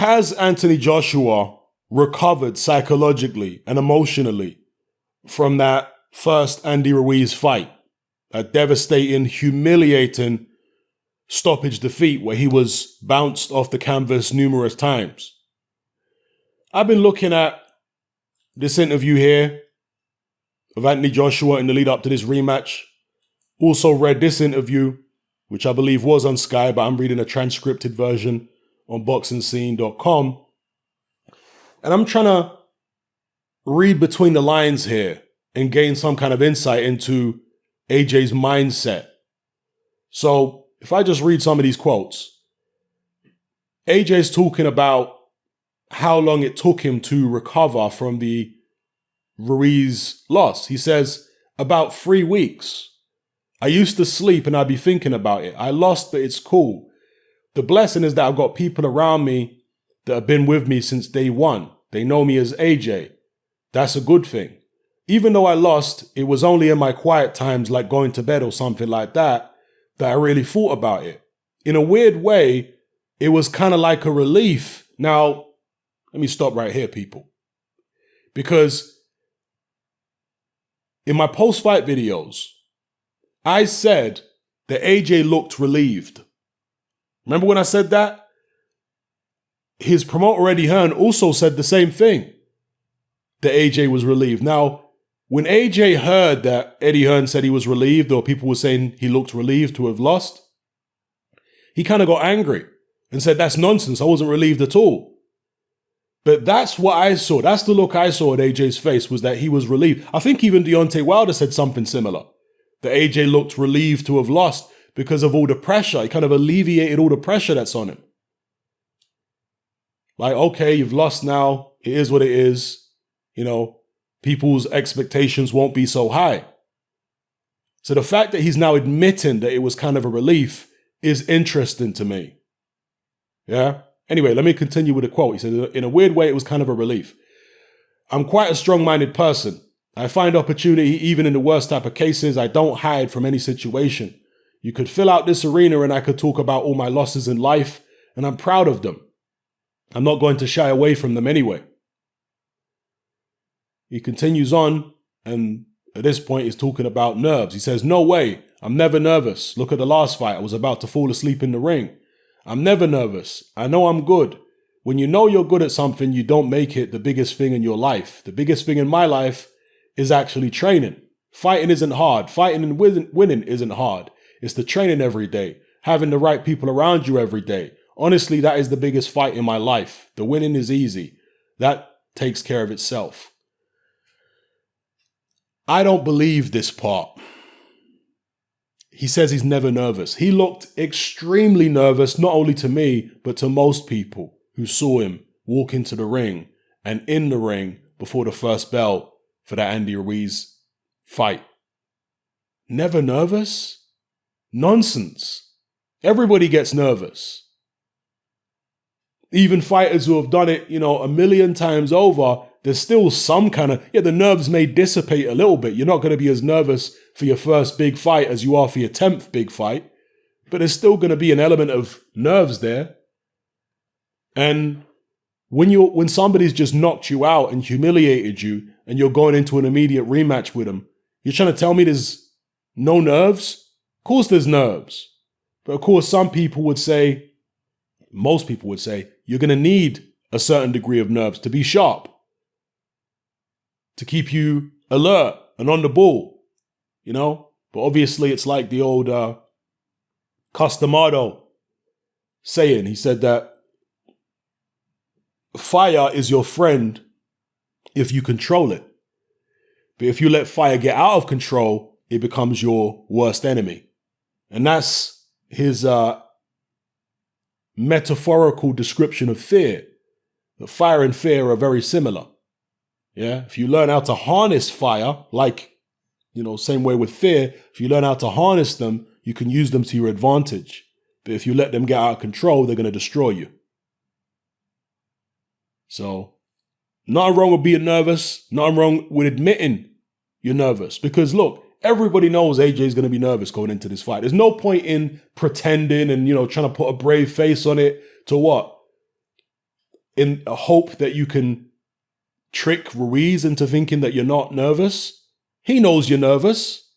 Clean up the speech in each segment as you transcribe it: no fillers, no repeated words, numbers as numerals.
has Anthony Joshua recovered psychologically and emotionally from that first Andy Ruiz fight? That devastating, humiliating stoppage defeat where he was bounced off the canvas numerous times. I've been looking at this interview here of Anthony Joshua in the lead up to this rematch. Also read this interview, which I believe was on Sky, but I'm reading a transcripted version on boxingscene.com. And I'm trying to read between the lines here and gain some kind of insight into AJ's mindset. So if I just read some of these quotes, AJ's talking about how long it took him to recover from the Ruiz loss. He says, about 3 weeks. I used to sleep and I'd be thinking about it. I lost, but it's cool. The blessing is that I've got people around me that have been with me since day one. They know me as AJ. That's a good thing. Even though I lost, it was only in my quiet times, like going to bed or something like that, that I really thought about it. In a weird way, it was kind of like a relief. Now, let me stop right here, people. Because in my post-fight videos, I said that AJ looked relieved. Remember when I said that? His promoter, Eddie Hearn, also said the same thing, that AJ was relieved. Now, when AJ heard that Eddie Hearn said he was relieved, or people were saying he looked relieved to have lost, he kind of got angry and said, that's nonsense. I wasn't relieved at all. But that's what I saw. That's the look I saw at AJ's face, was that he was relieved. I think even Deontay Wilder said something similar, that AJ looked relieved to have lost because of all the pressure. He kind of alleviated all the pressure that's on him. Like, okay, you've lost now. It is what it is. You know, people's expectations won't be so high. So the fact that he's now admitting that it was kind of a relief is interesting to me. Yeah? Anyway, let me continue with a quote. He said, in a weird way, it was kind of a relief. I'm quite a strong-minded person. I find opportunity even in the worst type of cases. I don't hide from any situation. You could fill out this arena and I could talk about all my losses in life, and I'm proud of them. I'm not going to shy away from them anyway. He continues on, and at this point, he's talking about nerves. He says, no way. I'm never nervous. Look at the last fight. I was about to fall asleep in the ring. I'm never nervous. I know I'm good. When you know you're good at something, you don't make it the biggest thing in your life. The biggest thing in my life is actually training. Fighting isn't hard. Fighting and winning isn't hard. It's the training every day. Having the right people around you every day. Honestly, that is the biggest fight in my life. The winning is easy. That takes care of itself. I don't believe this part. He says he's never nervous. He looked extremely nervous, not only to me, but to most people who saw him walk into the ring and in the ring before the first bell for that Andy Ruiz fight. Never nervous? Nonsense. Everybody gets nervous. Even fighters who have done it, a million times over, there's still some kind of, the nerves may dissipate a little bit. You're not going to be as nervous for your first big fight as you are for your 10th big fight, but there's still going to be an element of nerves there. And when somebody's just knocked you out and humiliated you and you're going into an immediate rematch with them, you're trying to tell me there's no nerves? Of course there's nerves. But of course some people would say, most people would say, you're going to need a certain degree of nerves to be sharp, to keep you alert and on the ball, But obviously it's like the old Costamado saying. He said that fire is your friend if you control it. But if you let fire get out of control, it becomes your worst enemy. And that's his metaphorical description of fear. That fire and fear are very similar. Yeah, if you learn how to harness fire, like, same way with fear, if you learn how to harness them, you can use them to your advantage. But if you let them get out of control, they're going to destroy you. So, nothing wrong with being nervous, nothing wrong with admitting you're nervous. Because look, everybody knows AJ is going to be nervous going into this fight. There's no point in pretending and, trying to put a brave face on it to what? in a hope that you can trick Ruiz into thinking that you're not nervous. He knows you're nervous.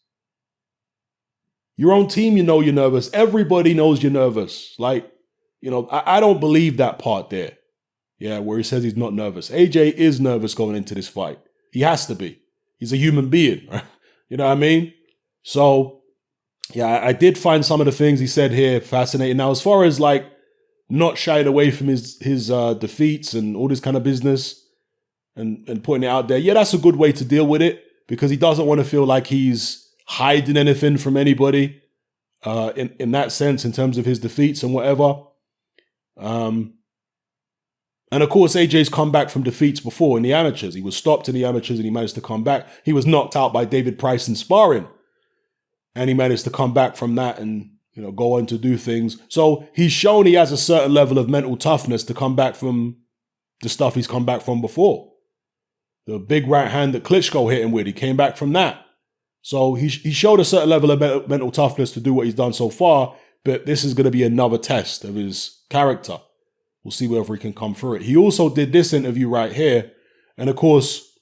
Your own team, you know you're nervous. Everybody knows you're nervous. Like, I don't believe that part there. Yeah, where he says he's not nervous. AJ is nervous going into this fight. He has to be. He's a human being, right? You know what I mean? So, yeah, I did find some of the things he said here fascinating. Now, as far as like not shying away from his defeats and all this kind of business and putting it out there, yeah, that's a good way to deal with it because he doesn't want to feel like he's hiding anything from anybody in that sense in terms of his defeats and whatever. And of course, AJ's come back from defeats before in the amateurs. He was stopped in the amateurs and he managed to come back. He was knocked out by David Price in sparring. And he managed to come back from that and, go on to do things. So he's shown he has a certain level of mental toughness to come back from the stuff he's come back from before. The big right hand that Klitschko hit him with, he came back from that. So he showed a certain level of mental toughness to do what he's done so far. But this is going to be another test of his character. We'll see whether he can come through it. He also did this interview right here. And of course,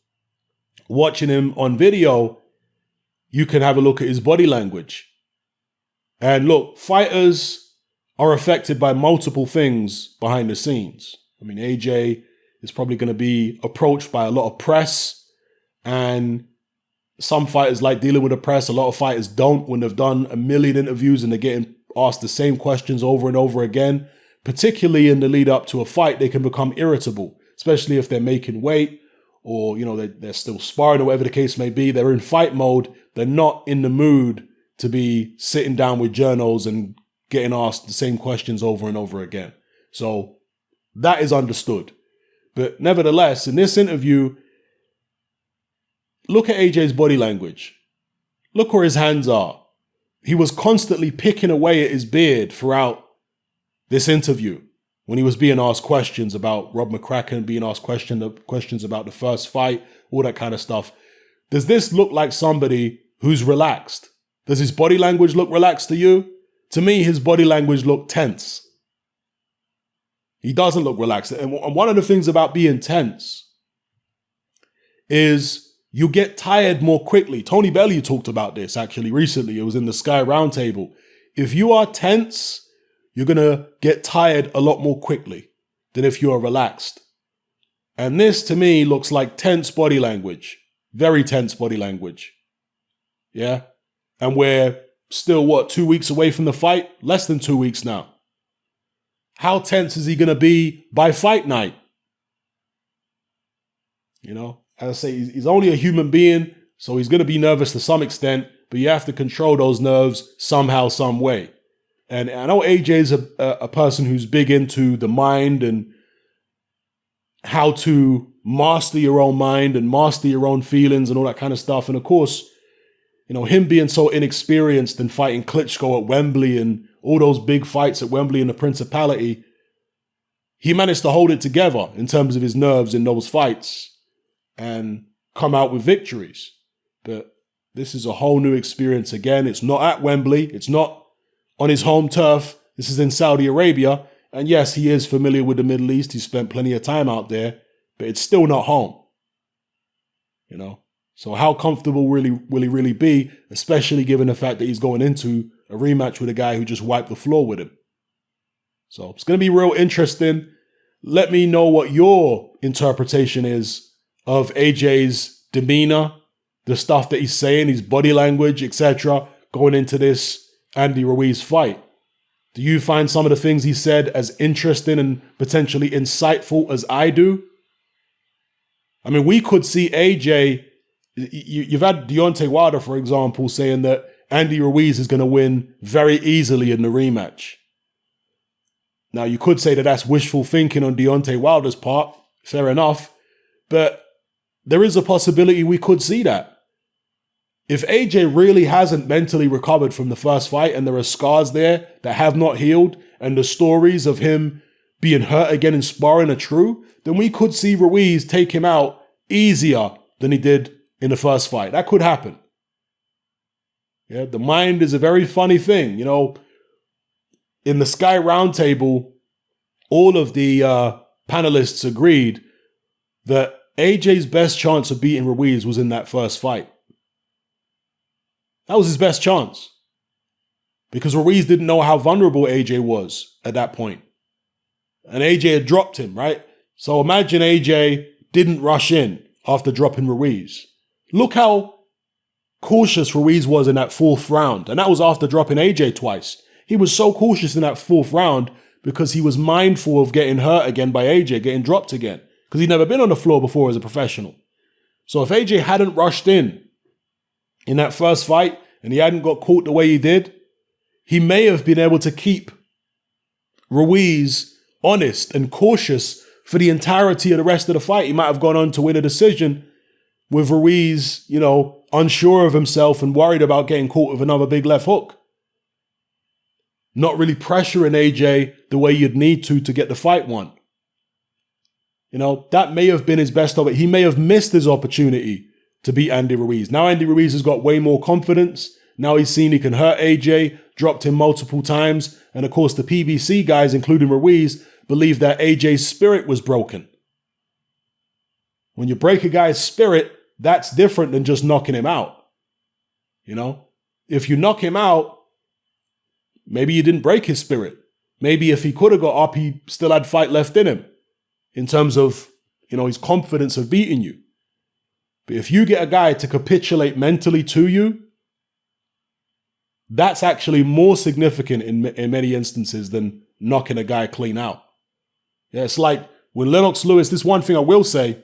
watching him on video, you can have a look at his body language. And look, fighters are affected by multiple things behind the scenes. I mean, AJ is probably going to be approached by a lot of press. And some fighters like dealing with the press. A lot of fighters don't when they've done a million interviews and they're getting asked the same questions over and over again. Particularly in the lead up to a fight, they can become irritable, especially if they're making weight or, they're still sparring or whatever the case may be. They're in fight mode. They're not in the mood to be sitting down with journals and getting asked the same questions over and over again. So that is understood. But nevertheless, in this interview, look at AJ's body language. Look where his hands are. He was constantly picking away at his beard throughout this interview, when he was being asked questions about Rob McCracken, being asked questions about the first fight, all that kind of stuff. Does this look like somebody who's relaxed? Does his body language look relaxed to you? To me, his body language looked tense. He doesn't look relaxed. And one of the things about being tense is you get tired more quickly. Tony Bellew talked about this actually recently. It was in the Sky Roundtable. If you are tense, you're going to get tired a lot more quickly than if you're relaxed. And this, to me, looks like tense body language. Very tense body language. Yeah? And we're still, 2 weeks away from the fight? Less than 2 weeks now. How tense is he going to be by fight night? As I say, he's only a human being, so he's going to be nervous to some extent, but you have to control those nerves somehow, some way. And I know AJ is a person who's big into the mind and how to master your own mind and master your own feelings and all that kind of stuff. And of course, him being so inexperienced and fighting Klitschko at Wembley and all those big fights at Wembley in the Principality, he managed to hold it together in terms of his nerves in those fights and come out with victories. But this is a whole new experience again. It's not at Wembley. It's not on his home turf. This is in Saudi Arabia. And yes, he is familiar with the Middle East. He spent plenty of time out there, but it's still not home. So how comfortable will he really be, especially given the fact that he's going into a rematch with a guy who just wiped the floor with him? So it's going to be real interesting. Let me know what your interpretation is of AJ's demeanor, the stuff that he's saying, his body language, etc., going into this Andy Ruiz fight. Do you find some of the things he said as interesting and potentially insightful as I do? I mean, we could see AJ, you've had Deontay Wilder, for example, saying that Andy Ruiz is going to win very easily in the rematch. Now, you could say that that's wishful thinking on Deontay Wilder's part. Fair enough. But there is a possibility we could see that. If AJ really hasn't mentally recovered from the first fight and there are scars there that have not healed and the stories of him being hurt again in sparring are true, then we could see Ruiz take him out easier than he did in the first fight. That could happen. Yeah, the mind is a very funny thing. In the Sky Roundtable, all of the panelists agreed that AJ's best chance of beating Ruiz was in that first fight. That was his best chance. Because Ruiz didn't know how vulnerable AJ was at that point. And AJ had dropped him, right? So imagine AJ didn't rush in after dropping Ruiz. Look how cautious Ruiz was in that fourth round. And that was after dropping AJ twice. He was so cautious in that fourth round because he was mindful of getting hurt again by AJ, getting dropped again. Because he'd never been on the floor before as a professional. So if AJ hadn't rushed in that first fight and he hadn't got caught the way he did, he may have been able to keep Ruiz honest and cautious for the entirety of the rest of the fight. He might have gone on to win a decision with Ruiz, unsure of himself and worried about getting caught with another big left hook. Not really pressuring AJ the way you'd need to get the fight won. That may have been his best of it. He may have missed his opportunity to beat Andy Ruiz. Now Andy Ruiz has got way more confidence. Now he's seen he can hurt AJ, dropped him multiple times. And of course, the PBC guys, including Ruiz, believe that AJ's spirit was broken. When you break a guy's spirit, that's different than just knocking him out. If you knock him out, maybe you didn't break his spirit. Maybe if he could have got up, he still had fight left in him in terms of, his confidence of beating you. But if you get a guy to capitulate mentally to you, that's actually more significant in many instances than knocking a guy clean out. Yeah, it's like when Lennox Lewis, this one thing I will say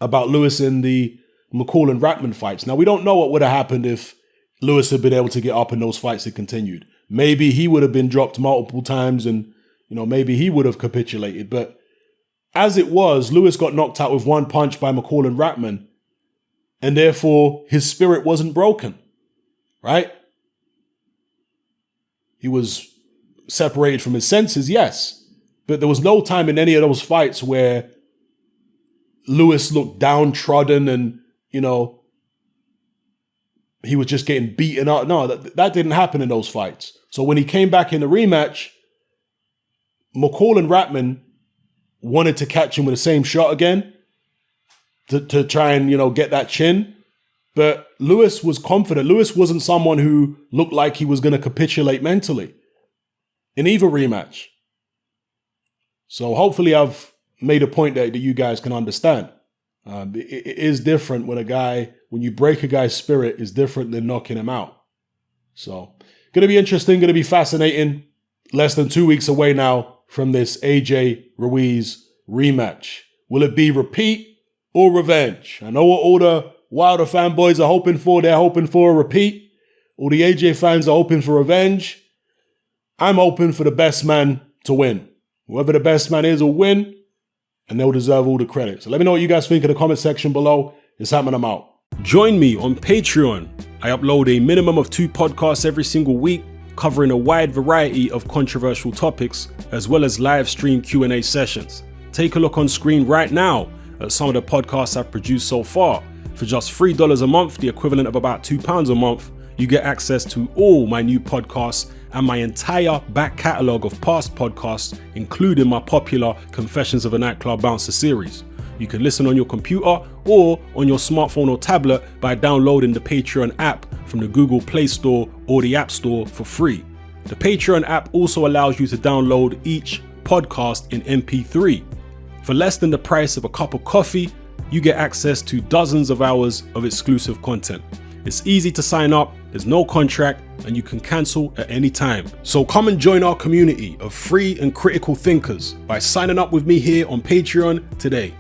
about Lewis in the McCall and Ratman fights. Now, we don't know what would have happened if Lewis had been able to get up and those fights had continued. Maybe he would have been dropped multiple times and, maybe he would have capitulated. But as it was, Lewis got knocked out with one punch by McCall and Ratman, and therefore his spirit wasn't broken, right? He was separated from his senses, yes, but there was no time in any of those fights where Lewis looked downtrodden and, he was just getting beaten up. No, that didn't happen in those fights. So when he came back in the rematch, McCall and Ratman wanted to catch him with the same shot again to try and, get that chin. But Lewis was confident. Lewis wasn't someone who looked like he was going to capitulate mentally in either rematch. So hopefully I've made a point that you guys can understand. It is different when you break a guy's spirit, is different than knocking him out. So going to be interesting, going to be fascinating. Less than 2 weeks away now from this AJ Ruiz rematch. Will it be repeat or revenge? I know what all the Wilder fanboys are hoping for. They're hoping for a repeat. All the AJ fans are hoping for revenge. I'm hoping for the best man to win. Whoever the best man is will win, and they'll deserve all the credit. So let me know what you guys think in the comment section below. It's happening, I'm out. Join me on Patreon. I upload a minimum of 2 podcasts every single week, covering a wide variety of controversial topics, as well as live stream Q&A sessions. Take a look on screen right now at some of the podcasts I've produced so far. For just $3 a month, the equivalent of about £2 a month, you get access to all my new podcasts and my entire back catalogue of past podcasts, including my popular Confessions of a Nightclub Bouncer series. You can listen on your computer or on your smartphone or tablet by downloading the Patreon app from the Google Play Store or the App Store for free. The Patreon app also allows you to download each podcast in MP3. For less than the price of a cup of coffee, you get access to dozens of hours of exclusive content. It's easy to sign up, there's no contract, and you can cancel at any time. So come and join our community of free and critical thinkers by signing up with me here on Patreon today.